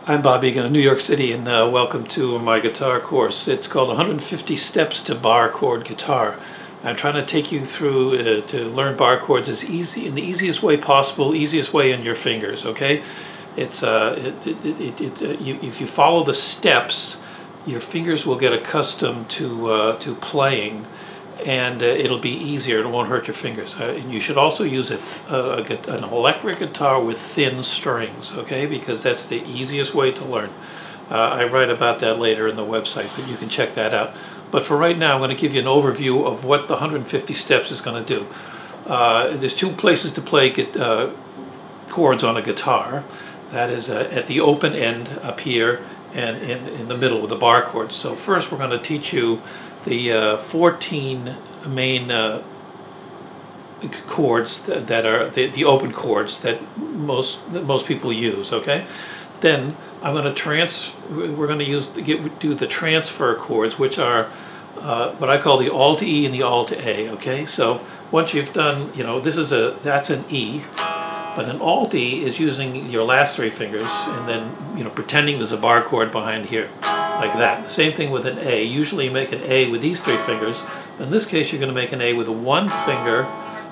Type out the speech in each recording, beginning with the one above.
I'm Bob Egan in New York City, and welcome to my guitar course. It's called 150 Steps to Bar Chord Guitar. I'm trying to take you through to learn bar chords in the easiest way possible, easiest way in your fingers. Okay, it's if you follow the steps, your fingers will get accustomed to playing, and it'll be easier. It won't hurt your fingers. And you should also use an electric guitar with thin strings, okay? Because that's the easiest way to learn. I write about that later in the website, but you can check that out. But for right now, I'm going to give you an overview of what the 150 steps is going to do. There's two places to play chords on a guitar. That is at the open end up here and in the middle with the bar chords. So first we're going to teach you the 14 main chords that are the open chords that most people use. Okay, then I'm going to we're going to do the transfer chords, which are what I call the Alt E and the Alt A. Okay, so once you've done, that's an E, but an Alt E is using your last three fingers and then pretending there's a bar chord behind here, like that. Same thing with an A. Usually you make an A with these three fingers. In this case, you're going to make an A with one finger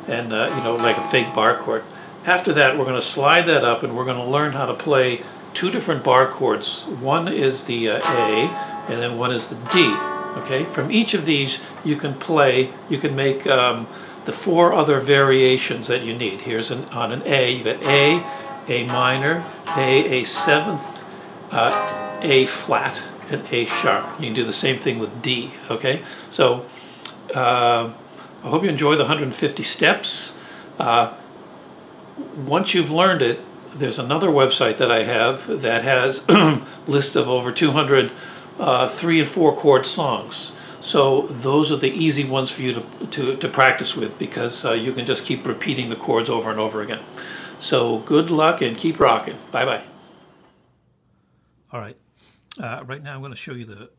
and like a fake bar chord. After that, we're going to slide that up and we're going to learn how to play two different bar chords. One is the A and then one is the D. Okay, from each of these you can make the four other variations that you need. Here's on an A, you got A minor, A seventh, A flat, and A sharp. You can do the same thing with D. Okay, so I hope you enjoy the 150 steps. Once you've learned it, there's another website that I have that has a list of over 200 3- and 4-chord songs. So those are the easy ones for you to practice with, because you can just keep repeating the chords over and over again. So good luck and keep rocking. Bye-bye. All right. Right now I'm going to show you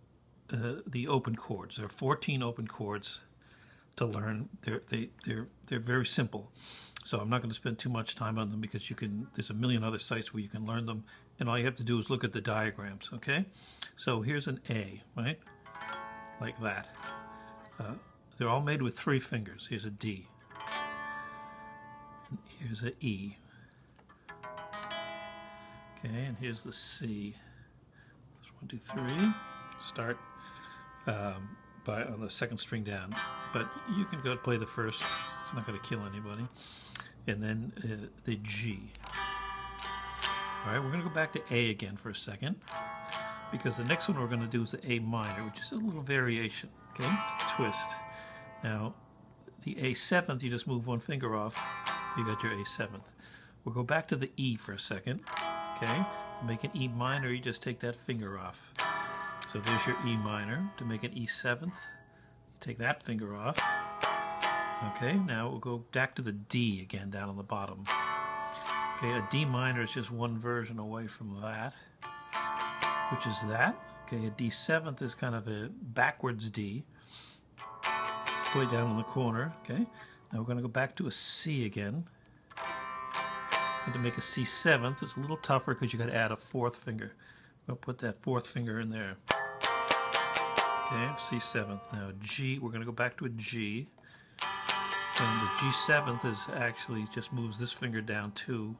the open chords. There are 14 open chords to learn. They're very simple. So I'm not going to spend too much time on them because there's a million other sites where you can learn them, and all you have to do is look at the diagrams. Okay? So here's an A, right? Like that. They're all made with three fingers. Here's a D. Here's an E. Okay, and here's the C. 1, 2, 3. Start on the second string down, but you can go play the first. It's not going to kill anybody. And then the G. All right, we're going to go back to A again for a second, because the next one we're going to do is the A minor, which is a little variation. Okay, it's a twist. Now, the A seventh, you just move one finger off. You got your A seventh. We'll go back to the E for a second. Okay, to make an E minor, you just take that finger off. So there's your E minor. To make an E seventh, you take that finger off. Okay, now we'll go back to the D again down on the bottom. Okay, a D minor is just one version away from that, which is that. Okay, a D seventh is kind of a backwards D, way down in the corner. Okay, now we're going to go back to a C again. And to make a C seventh, it's a little tougher because you got to add a fourth finger. We'll put that fourth finger in there. Okay, C seventh. Now G, we're going to go back to a G. And the G seventh is actually just moves this finger down too,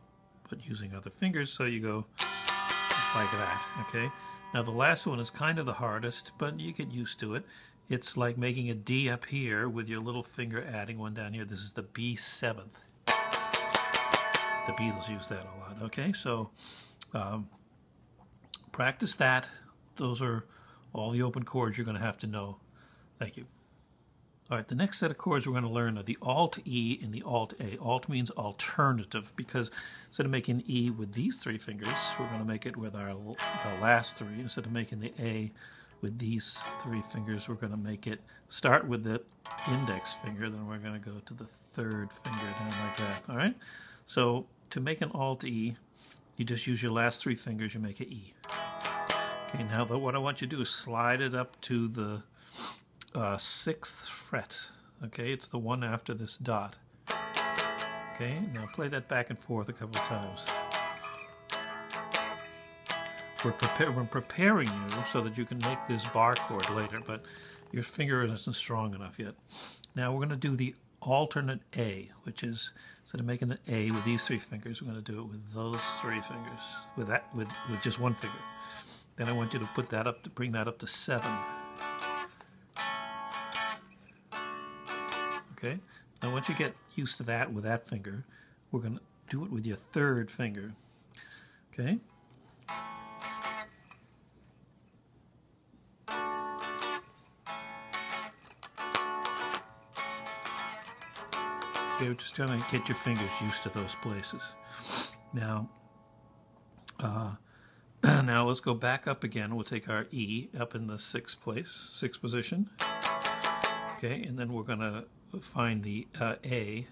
but using other fingers, so you go like that. Okay, now the last one is kind of the hardest, but you get used to it. It's like making a D up here with your little finger adding one down here. This is the B seventh. The Beatles use that a lot. Okay, so practice that. Those are all the open chords you're going to have to know. Thank you. All right, the next set of chords we're going to learn are the Alt E and the Alt A. Alt means alternative, because instead of making E with these three fingers, we're going to make it with the last three. Instead of making the A with these three fingers, we're going to make it start with the index finger, then we're going to go to the third finger down like that. All right, so to make an Alt E, you just use your last three fingers, you make an E. Okay, now what I want you to do is slide it up to the 6th fret. Okay, it's the one after this dot. Okay, now play that back and forth a couple of times. we're preparing you so that you can make this bar chord later, but your finger isn't strong enough yet. Now we're going to do the alternate A, which is, instead of making an A with these 3 fingers, we're going to do it with those 3 fingers, with just 1 finger. Then I want you to put that up, to bring that up to 7. Okay. Now once you get used to that with that finger, we're going to do it with your 3rd finger. Okay. Okay, we're just trying to get your fingers used to those places. Now, now let's go back up again. We'll take our E up in the 6th place, 6th position. Okay, and then we're going to find the A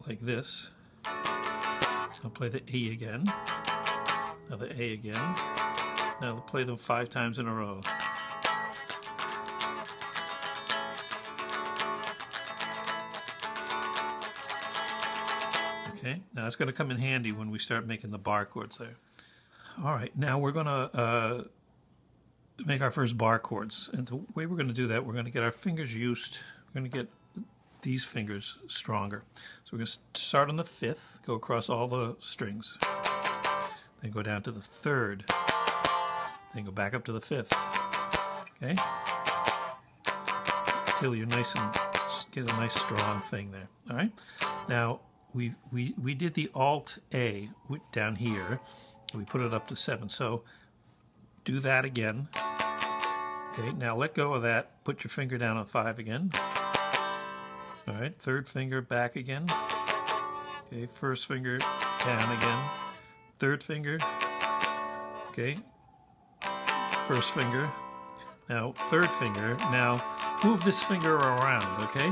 like this. I'll play the E again. Now the A again. Now we'll play them 5 times in a row. Okay, now it's going to come in handy when we start making the bar chords there. All right, now we're going to make our first bar chords. And the way we're going to do that, we're going to get our fingers used. We're going to get these fingers stronger. So we're going to start on the 5th, go across all the strings, then go down to the 3rd, then go back up to the 5th. Okay? Till you're nice and get a nice strong thing there. All right? Now, we did the Alt A down here. We put it up to 7. So do that again. Okay, now let go of that. Put your finger down on 5 again. All right, 3rd finger back again. Okay, 1st finger down again. 3rd finger. Okay, 1st finger. Now 3rd finger. Now move this finger around. Okay.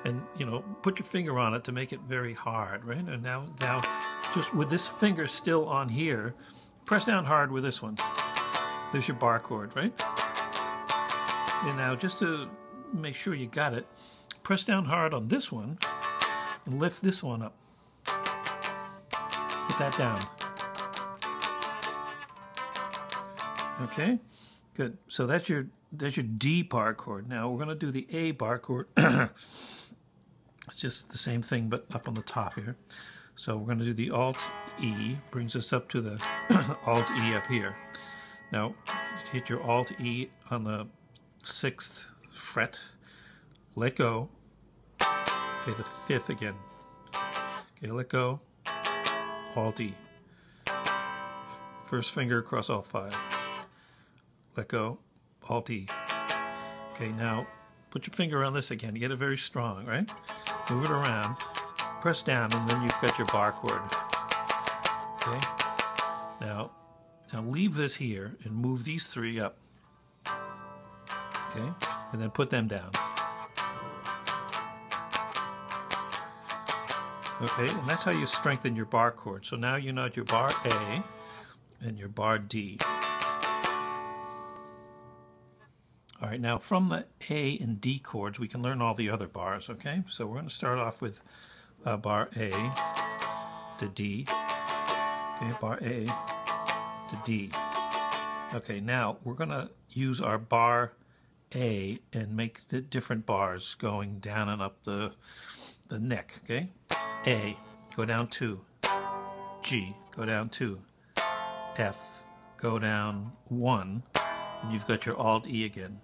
And, you know, put your finger on it to make it very hard, right? And now just with this finger still on here, press down hard with this one. There's your bar chord, right? And now just to make sure you got it, press down hard on this one and lift this one up. Put that down. Okay, good. So that's your D bar chord. Now we're going to do the A bar chord. It's just the same thing, but up on the top here. So we're going to do the Alt E, brings us up to the Alt E up here. Now, hit your Alt E on the 6th fret. Let go. Okay, the 5th again. Okay, let go. Alt E. 1st finger across all 5. Let go. Alt E. Okay, now put your finger on this again. You get it very strong, right? Move it around, press down, and then you've got your bar chord. Okay? Now leave this here and move these 3 up. Okay? And then put them down. Okay, and that's how you strengthen your bar chord. So now you know your bar A and your bar D. All right, now from the A and D chords, we can learn all the other bars, okay? So we're going to start off with bar A to D. Okay, bar A to D. Okay, now we're going to use our bar A and make the different bars going down and up the neck, okay? A, go down 2. G, go down 2. F, go down 1. And you've got your Alt E again.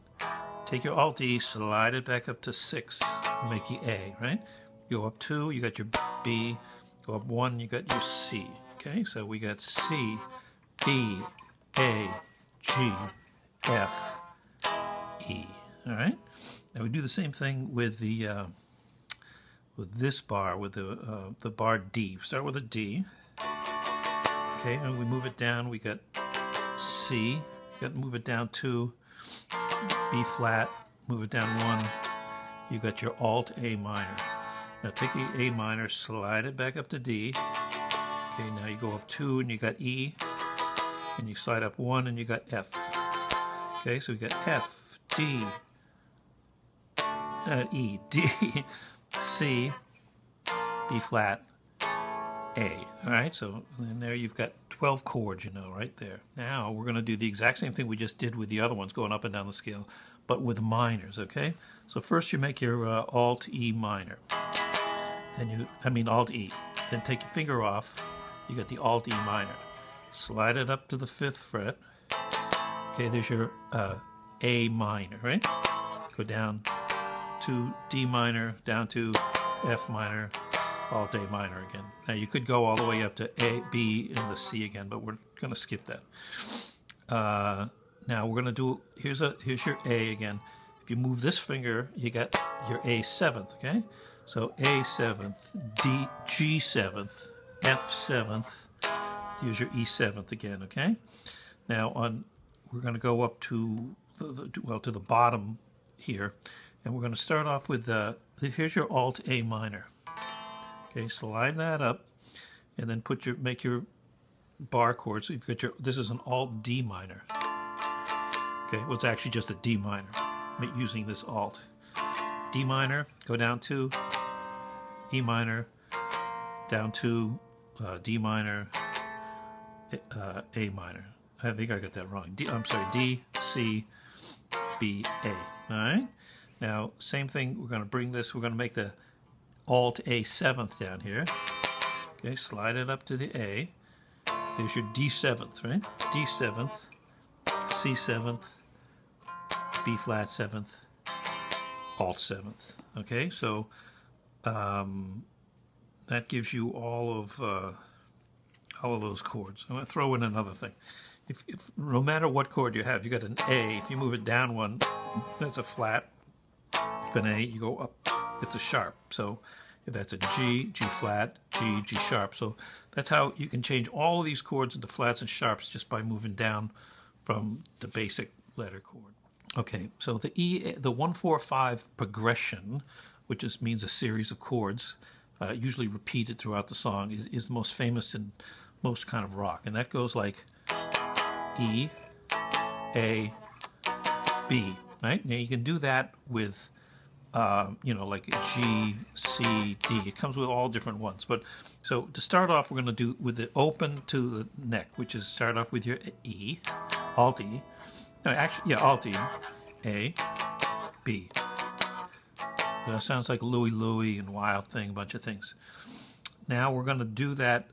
Take your Alt E, slide it back up to 6, make the A, right? Go up 2, you got your B. Go up 1, you got your C. Okay, so we got C, B, A, G, F, E. All right. Now we do the same thing with the with this bar, with the bar D. Start with a D. Okay, and we move it down. We got C. Got to move it down 2, B flat, move it down 1. You got your Alt A minor. Now take the A minor, slide it back up to D. Okay, now you go up 2 and you got E, and you slide up 1 and you got F. Okay, so we got F, D, E, D, C, B flat, A. All right, so in there you've got 12 chords, you know, right there. Now we're going to do the exact same thing we just did with the other ones, going up and down the scale, but with minors, okay? So first you make your Alt E minor. Then Alt E. Then take your finger off, you got the Alt E minor. Slide it up to the 5th fret. Okay, there's your A minor, right? Go down to D minor, down to F minor, Alt A minor again. Now you could go all the way up to A, B, and the C again, but we're going to skip that. Now we're going to do, here's your A again. If you move this finger, you got your A7th, okay? So A7th, D, G7th, F7th, here's your E7th again, okay? Now we're going to go up to to the bottom here, and we're going to start off with here's your Alt A minor. Okay, slide that up, and then make your bar chord. So you've got this is an Alt D minor. Okay, well it's actually just a D minor, using this Alt. D minor, go down to E minor, down to D minor, A minor. I think I got that wrong. I'm sorry, D, C, B, A. All right? Now, same thing, we're going to bring this, we're going to make the Alt A7th down here. Okay, slide it up to the A. There's your D7th, right? D7th, C7th, B flat 7th, Alt 7th. Okay, so that gives you all of those chords. I'm going to throw in another thing. If no matter what chord you have, you got an A. If you move it down one, that's a flat. If an A, you go up, it's a sharp. So if that's a G, G flat, G, G sharp. So that's how you can change all of these chords into flats and sharps just by moving down from the basic letter chord. Okay, so the 1-4-5 progression, which just means a series of chords, usually repeated throughout the song, is the most famous in most kind of rock, and that goes like E, A, B. Right? Now you can do that with, like G, C, D. It comes with all different ones. But so to start off, we're going to do with the open to the neck, which is start off with your E, Alt E. No, actually, yeah, Alt E, A, B. That sounds like Louie Louie and Wild Thing, a bunch of things. Now we're going to do that.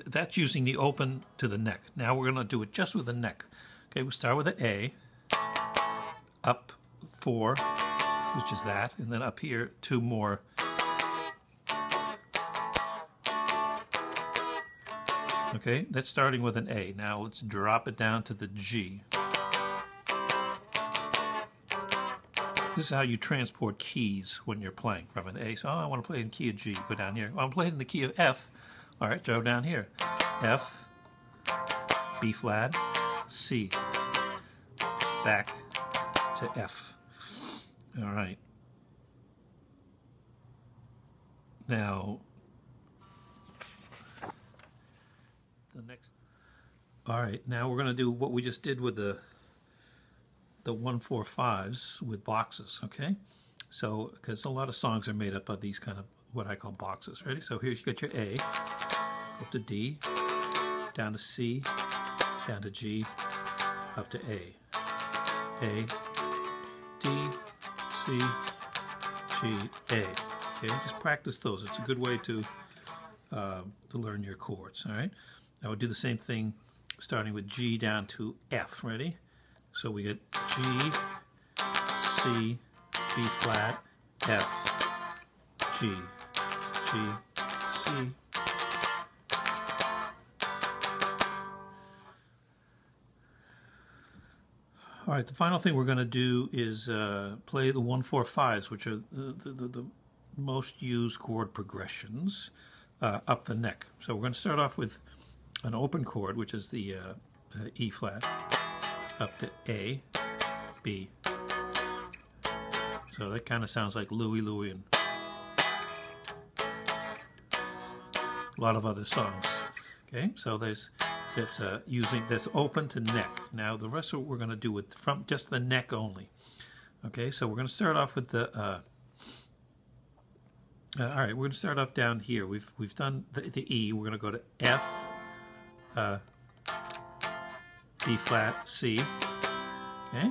That's using the open to the neck. Now we're going to do it just with the neck. Okay, we'll start with the A, up 4, which is that, and then up here 2 more. Okay, that's starting with an A. Now let's drop it down to the G. This is how you transport keys when you're playing from an A. So, I want to play in key of G. Go down here. I'm playing in the key of F. All right, go down here. F, B flat, C. Back to F. All right. Now, the next. All right, now we're going to do what we just did with the 1-4-5s with boxes, okay? So, because a lot of songs are made up of these kind of what I call boxes. Ready? So here's you got your A, up to D, down to C, down to G, up to A. A, D, C, G, A. Okay, just practice those. It's a good way to learn your chords. All right. Now we'll do the same thing, starting with G down to F. Ready? So we get G, C, B flat, F, G, G, C. All right, the final thing we're going to do is play the 1-4-5s, which are the most used chord progressions up the neck. So we're going to start off with an open chord, which is the E flat, up to A, B. So that kind of sounds like Louie Louie and a lot of other songs. Okay, so that's open to neck. Now the rest of what we're going to do with from just the neck only. Okay, so we're going to start off with the All right, we're going to start off down here. We've done the E. We're going to go to F, B flat, C. Okay.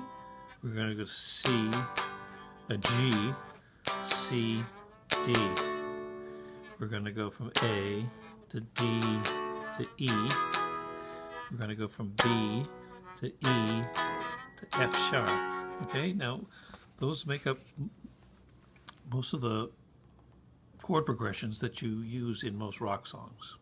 We're going to go to C, a G, C, D. We're going to go from A to D to E. We're going to go from B to E to F sharp. Okay. Now, those make up most of the chord progressions that you use in most rock songs.